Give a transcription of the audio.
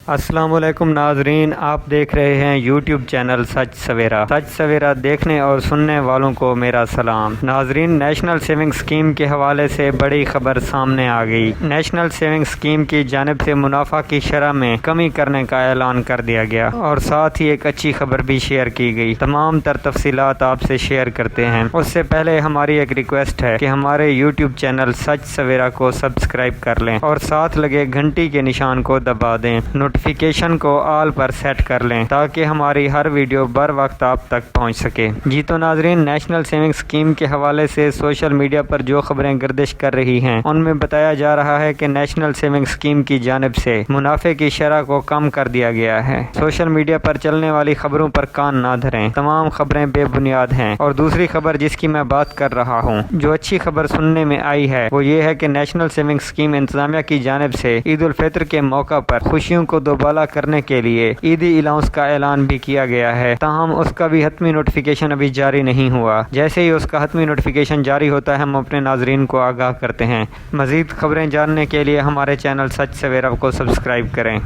السلام علیکم ناظرین، آپ دیکھ رہے ہیں یوٹیوب چینل سچ سویرا۔ سچ سویرا دیکھنے اور سننے والوں کو میرا سلام۔ ناظرین، نیشنل سیونگ اسکیم کے حوالے سے بڑی خبر سامنے آ گئی۔ نیشنل سیونگ اسکیم کی جانب سے منافع کی شرح میں کمی کرنے کا اعلان کر دیا گیا اور ساتھ ہی ایک اچھی خبر بھی شیئر کی گئی۔ تمام تر تفصیلات آپ سے شیئر کرتے ہیں۔ اس سے پہلے ہماری ایک ریکویسٹ ہے کہ ہمارے یوٹیوب چینل سچ سویرا کو سبسکرائب کر لیں اور ساتھ لگے گھنٹی کے نشان کو دبا دیں۔ نوٹیفیکیشن کو آل پر سیٹ کر لیں تاکہ ہماری ہر ویڈیو بر وقت آپ تک پہنچ سکے۔ جی تو ناظرین، نیشنل سیونگ اسکیم کے حوالے سے سوشل میڈیا پر جو خبریں گردش کر رہی ہیں ان میں بتایا جا رہا ہے کہ نیشنل سیونگ اسکیم کی جانب سے منافع کی شرح کو کم کر دیا گیا ہے۔ سوشل میڈیا پر چلنے والی خبروں پر کان نہ دھریں، تمام خبریں بے بنیاد ہیں۔ اور دوسری خبر جس کی میں بات کر رہا ہوں، جو اچھی خبر سننے میں آئی ہے، وہ یہ ہے کہ نیشنل سیونگ اسکیم انتظامیہ کی جانب سے عید الفطر کے موقع پر خوشیوں کو دوبالا کرنے کے لیے عیدی الاؤنس کا اعلان بھی کیا گیا ہے۔ تاہم اس کا بھی حتمی نوٹیفیکیشن ابھی جاری نہیں ہوا۔ جیسے ہی اس کا حتمی نوٹیفیکیشن جاری ہوتا ہے ہم اپنے ناظرین کو آگاہ کرتے ہیں۔ مزید خبریں جاننے کے لیے ہمارے چینل سچ سویرا کو سبسکرائب کریں۔